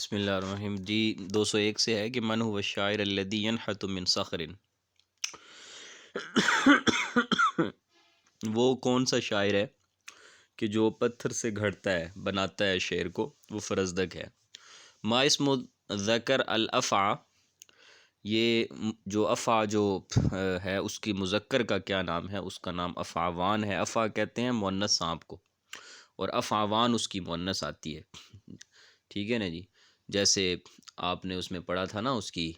بسم اللہ الرحمن الرحیم جی 201 سے ہے کہ من هو الشاعر الذي ينحت من صخر وہ کون سا شاعر ہے کہ جو پتھر سے گھڑتا ہے بناتا ہے شعر کو، وہ فرزدق ہے۔ ما اسم ذکر الافعى، یہ جو افعى جو ہے اس کی مذکر کا کیا نام ہے؟ اس کا نام افعوان ہے۔ افعى کہتے ہیں مؤنث سانپ کو، اور افعوان اس کی مؤنث آتی ہے، ٹھیک ہے نا جی۔ جیسے آپ نے اس میں پڑھا تھا نا، اس کی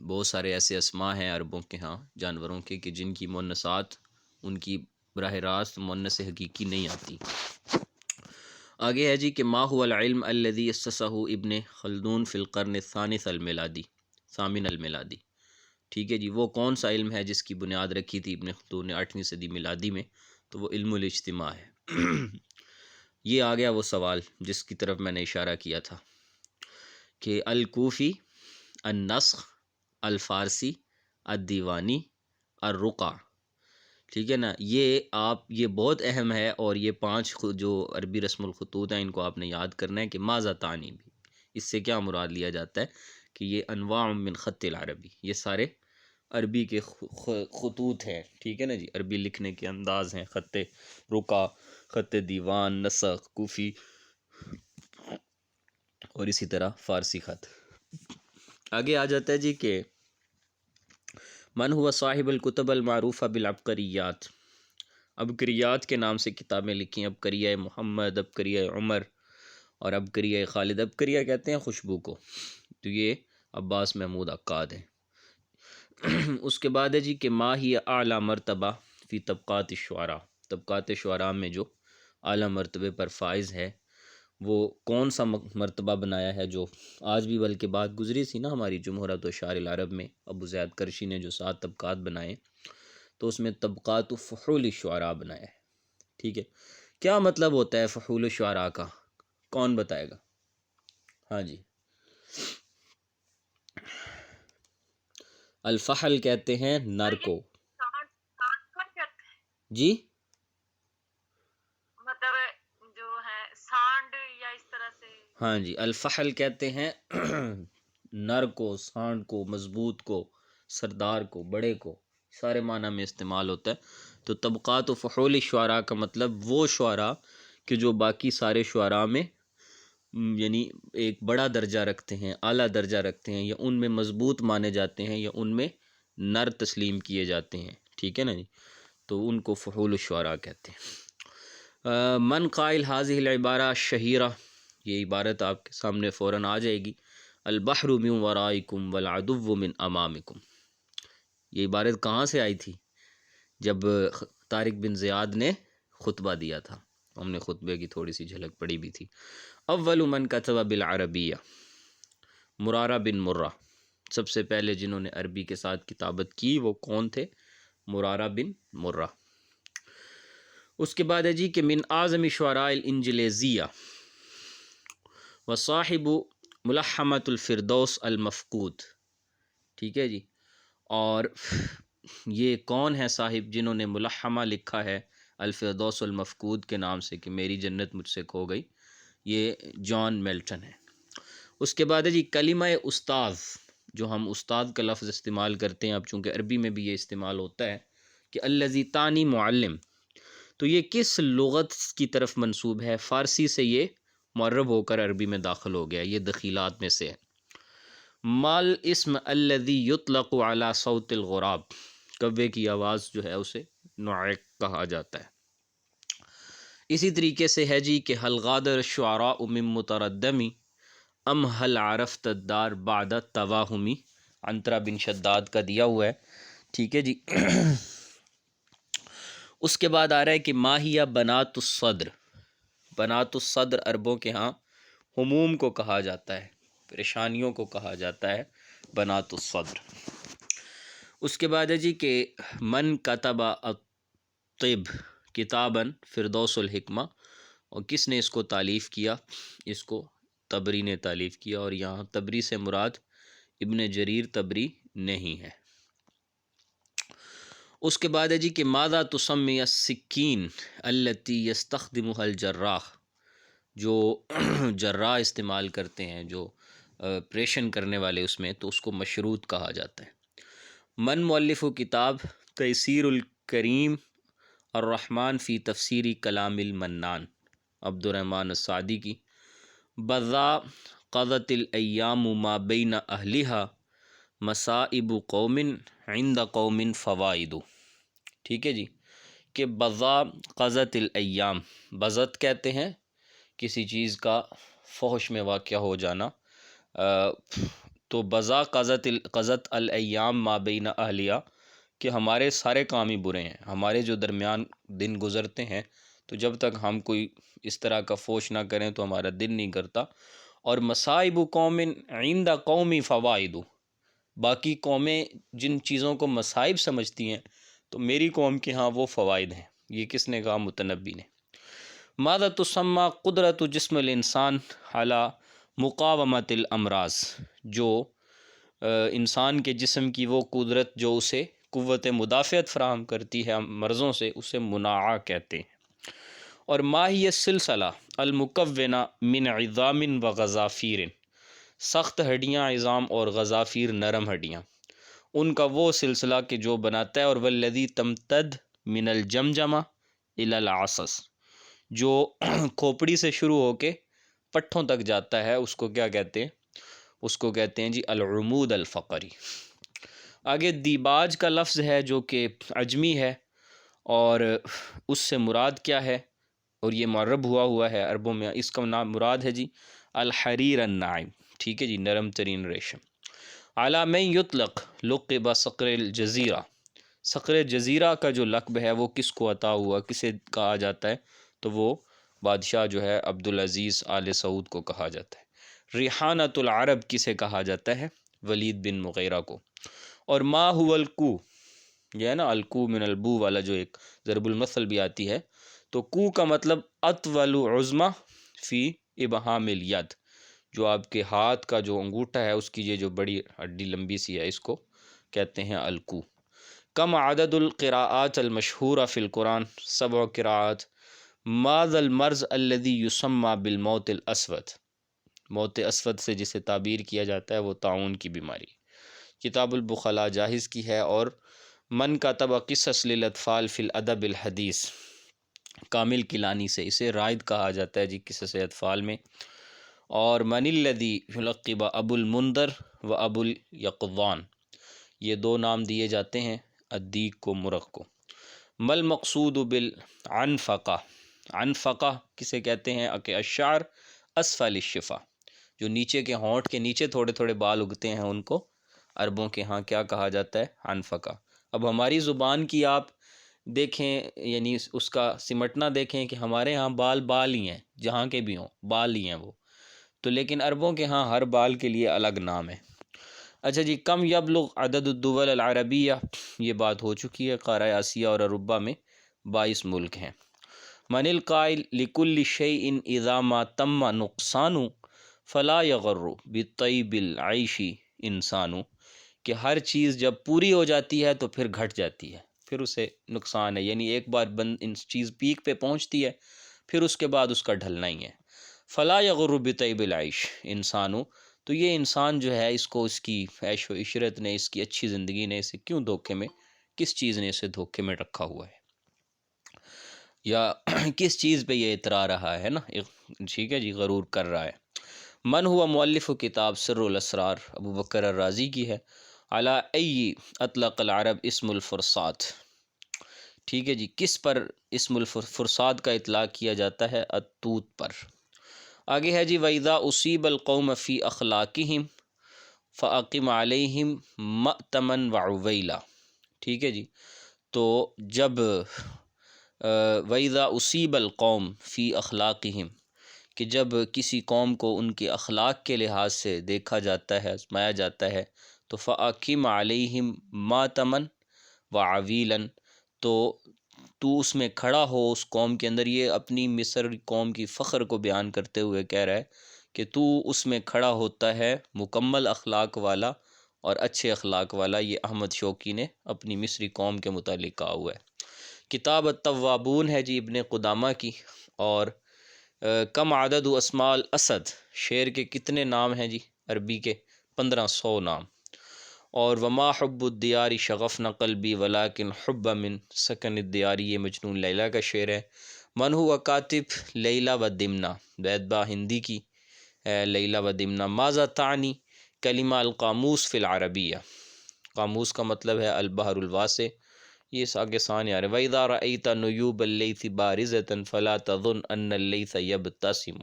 بہت سارے ایسے اسماء ہیں عربوں کے ہاں جانوروں کے کہ جن کی مؤنثات ان کی براہ راست مؤنث حقیقی نہیں آتی۔ آگے ہے جی کہ ما هو العلم الذي اسسه ابن خلدون فی القرن الثالث الثامن المیلادی، ٹھیک ہے جی۔ وہ کون سا علم ہے جس کی بنیاد رکھی تھی ابن خلدون نے 8ویں صدی میلادی میں؟ تو وہ علم الاجتماع ہے۔ یہ آ گیا وہ سوال جس کی طرف میں نے اشارہ کیا تھا کہ الکوفی، النسخ، الفارسی، الدیوانی، الرقع، ٹھیک ہے نا۔ یہ بہت اہم ہے، اور یہ 5 جو عربی رسم الخطوط ہیں ان کو آپ نے یاد کرنا ہے کہ ماذا تعنی بھی، اس سے کیا مراد لیا جاتا ہے کہ یہ انواع من خط العربی، یہ سارے عربی کے خطوط ہیں، ٹھیک ہے نا جی۔ عربی لکھنے کے انداز ہیں، خط رقع، خط دیوان، نسخ، کوفی، اور اسی طرح فارسی خط۔ آگے آ جاتا ہے جی کہ من ہوا صاحب الکتب المعروفہ بالعبقریات، عبقریات کے نام سے کتابیں لکھی، عبقریہ محمد، عبقریہ عمر، اور عبقریہ خالد۔ عبقریہ کہتے ہیں خوشبو کو، تو یہ عباس محمود عقاد ہیں۔ اس کے بعد ہے جی کہ ما ہی اعلیٰ مرتبہ فی طبقات الشعراء، طبقات شعراء میں جو اعلیٰ مرتبے پر فائز ہے وہ کون سا مرتبہ بنایا ہے؟ جو آج بھی بلکہ بات گزری سی نا ہماری جمہورۃ اشعار العرب میں، ابو زید کرشی نے جو 7 طبقات بنائے تو اس میں طبقات فحول الشعراء بنایا ہے، ٹھیک ہے۔ کیا مطلب ہوتا ہے فحول الشعراء کا؟ کون بتائے گا؟ ہاں جی، الفحل کہتے ہیں نر کو جی، مطلب جو ہے سانڈ یا اس طرح سے؟ ہاں جی، الفحل کہتے ہیں نر کو، سانڈ کو، مضبوط کو، سردار کو، بڑے کو، سارے معنی میں استعمال ہوتا ہے۔ تو طبقات و فحول الشعراء کا مطلب وہ شعراء کہ جو باقی سارے شعراء میں یعنی ایک بڑا درجہ رکھتے ہیں، اعلیٰ درجہ رکھتے ہیں، یا ان میں مضبوط مانے جاتے ہیں، یا ان میں نر تسلیم کیے جاتے ہیں، ٹھیک ہے نا جی۔ تو ان کو فحول الشعراء کہتے ہیں۔ من قائل حاضح العبارہ شہیرہ، یہ عبارت آپ کے سامنے فوراً آ جائے گی، البحر من ورائکم والعدو من امامکم۔ یہ عبارت کہاں سے آئی تھی؟ جب طارق بن زیاد نے خطبہ دیا تھا، ہم نے خطبے کی تھوڑی سی جھلک پڑی بھی تھی۔ اول من کتب بالعربیہ مرارہ بن مرہ، سب سے پہلے جنہوں نے عربی کے ساتھ کتابت کی وہ کون تھے؟ مرارہ بن مرہ۔ اس کے بعد ہے جی کہ من اعظم شعراء الانجلیزیہ وصاحب ملحمۃ الفردوس المفقود، ٹھیک ہے جی۔ اور یہ کون ہے صاحب جنہوں نے ملحمہ لکھا ہے الفردوس المفقود کے نام سے کہ میری جنت مجھ سے کھو گئی؟ یہ جان میلٹن ہے۔ اس کے بعد ہے جی کلمہ استاذ، جو ہم استاد کا لفظ استعمال کرتے ہیں اب چونکہ عربی میں بھی یہ استعمال ہوتا ہے کہ الذی تانی معلم، تو یہ کس لغت کی طرف منسوب ہے؟ فارسی سے یہ معرب ہو کر عربی میں داخل ہو گیا، یہ دخیلات میں سے ہے۔ مال اسم الذی یطلق علی صوت الغراب، کوے کی آواز جو ہے اسے نعیق کہا جاتا ہے۔ اسی طریقے سے ہے جی کہ حل غادر الشعراء من متردمی ام حل عرفت الدار بعد تواہمی، عنترہ بن شداد کا دیا ہوا ہے، ٹھیک ہے جی۔ اس کے بعد آ رہا ہے کہ ماہیہ بنات الصدر، بنات الصدر عربوں کے ہاں ہموم کو کہا جاتا ہے، پریشانیوں کو کہا جاتا ہے بنات الصدر۔ اس کے بعد ہے جی کہ من کتب الطب کتاباً فردوس الحکمہ، اور کس نے اس کو تالیف کیا؟ اس کو طبری نے تالیف کیا، اور یہاں طبری سے مراد ابن جریر طبری نہیں ہے۔ اس کے بعد ہے جی کہ ماذا تسمی السکین التی یستخدمها الجراح، جو جراح استعمال کرتے ہیں، جو آپریشن کرنے والے اس میں، تو اس کو مشروط کہا جاتا ہے۔ من مؤلف و کتاب تیسیر الکریم الرحمن فی تفسیری کلام المنان، عبد الرحمن السعدی کی۔ بذا قضت الایام ما بین اہلہا مصائب قوم عند قوم فوائد۔ ٹھیک ہے جی، کہ بذا قضت الایام، بذت کہتے ہیں کسی چیز کا فحش میں واقع ہو جانا، تو بذا قضت الایام ما بین اہلیہ، کہ ہمارے سارے کام ہی برے ہیں، ہمارے جو درمیان دن گزرتے ہیں، تو جب تک ہم کوئی اس طرح کا فحش نہ کریں تو ہمارا دن نہیں کرتا۔ اور مصائب قوم عند قومی فوائد، باقی قومیں جن چیزوں کو مصائب سمجھتی ہیں تو میری قوم کے ہاں وہ فوائد ہیں۔ یہ کس نے کہا؟ متنبی نے۔ ماذا تسمى قدرت جسم الانسان علی مقاومت الامراض، جو انسان کے جسم کی وہ قدرت جو اسے قوت مدافعت فراہم کرتی ہے مرضوں سے، اسے مناعہ کہتے ہیں۔ اور ما ہی السلسلہ المکونہ من عظام و غضافیر، سخت ہڈیاں عظام اور غضافیر نرم ہڈیاں، ان کا وہ سلسلہ کہ جو بناتا ہے، اور والذی تمتد من الجمجمہ الی العصص، جو کھوپڑی سے شروع ہو کے پٹھوں تک جاتا ہے، اس کو کیا کہتے ہیں؟ اس کو کہتے ہیں جی العمود الفقری۔ آگے دیباج کا لفظ ہے جو کہ عجمی ہے، اور اس سے مراد کیا ہے؟ اور یہ معرب ہوا ہے عربوں میں، اس کا نام مراد ہے جی الحریر الناعم، ٹھیک ہے جی، نرم ترین ریشم۔ علی من یطلق لقب صقر الجزیرہ، صقر جزیرہ کا جو لقب ہے وہ کس کو عطا ہوا، کسے کہا جاتا ہے؟ تو وہ بادشاہ جو ہے عبدالعزیز آل سعود کو کہا جاتا ہے۔ ریحانۃ العرب کسے کہا جاتا ہے؟ ولید بن مغیرہ کو۔ اور ما هو الکو، یہ ہے نا الکو من البو والا جو ایک ضرب المثل بھی آتی ہے، تو کو کا مطلب اطول عظمہ فی ابہام الید، جو آپ کے ہاتھ کا جو انگوٹھا ہے اس کی یہ جو بڑی ہڈی لمبی سی ہے، اس کو کہتے ہیں الکو۔ کم عدد القراءات المشہورہ فی القرآن 7 قراءات۔ ماذا المرض الذي يسمى بالموت الاسود، موت اسود سے جسے تعبیر کیا جاتا ہے وہ طاعون کی بیماری۔ کتاب البخلاء جاہز کی ہے۔ اور من کتب قصص للاطفال فی الادب الحدیث، کامل کیلانی سے، اسے رائد کہا جاتا ہے جی قصص اطفال میں۔ اور من الذی یلقب ابو المنذر و ابو الیقظان، یہ 2 نام دیے جاتے ہیں الدیک کو، مرغ کو۔ مل مقصود بالعنفقہ، عنفقہ کسے کہتے ہیں؟ کہ الشعر اسفل الشفا، جو نیچے کے ہونٹ کے نیچے تھوڑے تھوڑے بال اگتے ہیں، ان کو عربوں کے ہاں کیا کہا جاتا ہے؟ عنفقہ۔ اب ہماری زبان کی آپ دیکھیں، یعنی اس کا سمٹنا دیکھیں کہ ہمارے ہاں بال ہی ہیں، جہاں کے بھی ہوں بال ہی ہیں وہ، تو لیکن عربوں کے ہاں ہر بال کے لیے الگ نام ہے۔ اچھا جی، کم یبلغ عدد الدول العربیہ، یہ بات ہو چکی ہے، قارۂ آسیہ اور عربہ میں 22 ملک ہیں۔ من القائل لکل شیء اذا ما تم نقصان فلا یغر بطیب العیش انسان، کہ ہر چیز جب پوری ہو جاتی ہے تو پھر گھٹ جاتی ہے، پھر اسے نقصان ہے، یعنی ایک بار چیز پیک پہ پہنچتی ہے پھر اس کے بعد اس کا ڈھلنا ہی ہے۔ فلا یغر بطیب العیش انسان، تو یہ انسان جو ہے، اس کو اس کی عیش و عشرت نے، اس کی اچھی زندگی نے اسے کیوں دھوکے میں، کس چیز نے اسے دھوکے میں رکھا ہوا ہے، یا کس چیز پہ یہ اترا رہا ہے نا، ٹھیک ہے جی، غرور کر رہا ہے۔ من ہوا مؤلف کتاب سر الاسرار، ابو بکر الرازی کی ہے۔ علی ای اطلق العرب اسم الفرسات، ٹھیک ہے جی، کس پر اسم الفرسات کا اطلاق کیا جاتا ہے؟ التوت پر۔ آگے ہے جی وَإِذَا أُصِيبَ الْقَوْمَ فِي أَخْلَاقِهِمْ فَأَقِمْ عَلَيْهِمْ مَأْتَمًا وَعُوَيْلًا، ٹھیک ہے جی، تو جب وَإِذَا أُصِيبَ الْقَوْمَ فِي أَخْلَاقِهِمْ، کہ جب کسی قوم کو ان کے اخلاق کے لحاظ سے دیکھا جاتا ہے، آزمایا جاتا ہے، تو فَأَقِمْ عَلَيْهِمْ مَأْتَمًا وَعَوِيلًا، تو اس میں کھڑا ہو اس قوم کے اندر، یہ اپنی مصر قوم کی فخر کو بیان کرتے ہوئے کہہ رہا ہے کہ تو اس میں کھڑا ہوتا ہے مکمل اخلاق والا اور اچھے اخلاق والا۔ یہ احمد شوقی نے اپنی مصری قوم کے متعلق کہا ہوا ہے۔ کتاب التوابون ہے جی ابن قدامہ کی، اور کم عدد اسماء الاسد، شیر کے کتنے نام ہیں جی عربی کے؟ 1500 نام۔ اور وما حب الدیار شغفنا قلبی ولکن حب من سکن الدیار، یہ مجنون لیلیٰ کا شعر ہے۔ من ہوا کاتب لیلیٰ و دمنہ، بیت با ہندی کی لیلیٰ و دمنہ۔ ماذا تعنی کلمہ القاموس فی العربیہ، قاموس کا مطلب ہے البحر الواسع، یہ اس آگے ثان یار ہے۔ وَإِذَا رَأَيْتَ نُيُوبَ اللَّيْثِ بَارِزَةً فَلَا تَظُنْ أَنَّ اللَّيْثَ يَبْتَسِمُ،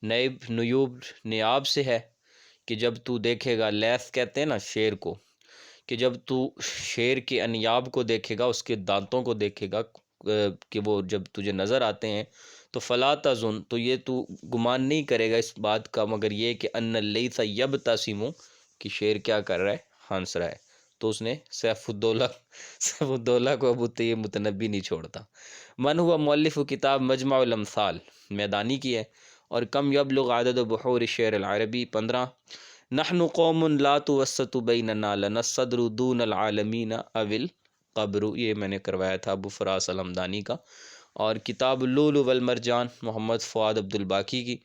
نیب نیوب نیاب سے ہے کہ جب تو دیکھے گا، لیث کہتے ہیں نا شیر کو، کہ جب تو شیر کے انیاب کو دیکھے گا، اس کے دانتوں کو دیکھے گا کہ وہ جب تجھے نظر آتے ہیں تو فلا تظن، تو یہ تو گمان نہیں کرے گا اس بات کا مگر یہ کہ ان اللیث یبتسم، کہ شیر کیا کر رہا ہے، ہنس رہا ہے۔ تو اس نے سیف الدولہ کو ابو طیب متنبی نہیں چھوڑتا۔ من ہوا مؤلف کتاب مجمع الامثال، میدانی کی ہے۔ اور کم یبلغ عدد بحور الشعر العربی، 15۔ نحن قوم لا توسط بیننا لنا الصدر دون العالمین او القبر، یہ میں نے کروایا تھا ابو فراس الحمدانی کا۔ اور کتاب اللؤلؤ والمرجان محمد فؤاد عبدالباقی کی۔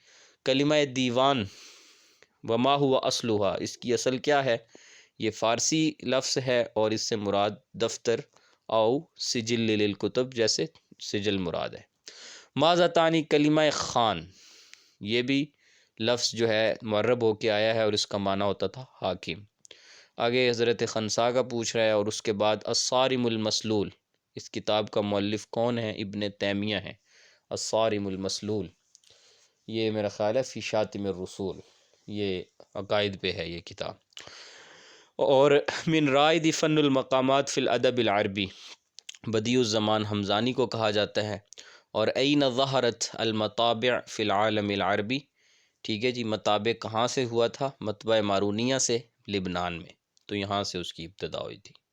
کلمہ دیوان، وما ہوا اصلها، اس کی اصل کیا ہے؟ یہ فارسی لفظ ہے اور اس سے مراد دفتر او سجل للکتب، جیسے سجل مراد ہے۔ ماذا تعنی کلمہ خان، یہ بھی لفظ جو ہے معرب ہو کے آیا ہے اور اس کا معنی ہوتا تھا حاکم۔ آگے حضرت خنسا کا پوچھ رہا ہے، اور اس کے بعد الصارم المسلول، اس کتاب کا مؤلف کون ہے؟ ابن تیمیہ ہے۔ الصارم المسلول، یہ میرا خیال ہے فی شاتم الرسول، یہ عقائد پہ ہے یہ کتاب۔ اور من رائد فن المقامات فی الادب العربی، بدیع الزمان حمزانی کو کہا جاتا ہے۔ اور این ظہرت المطابع فی العالم العربی، ٹھیک ہے جی، مطابع کہاں سے ہوا تھا؟ مطبع مارونیہ سے، لبنان میں، تو یہاں سے اس کی ابتدا ہوئی تھی۔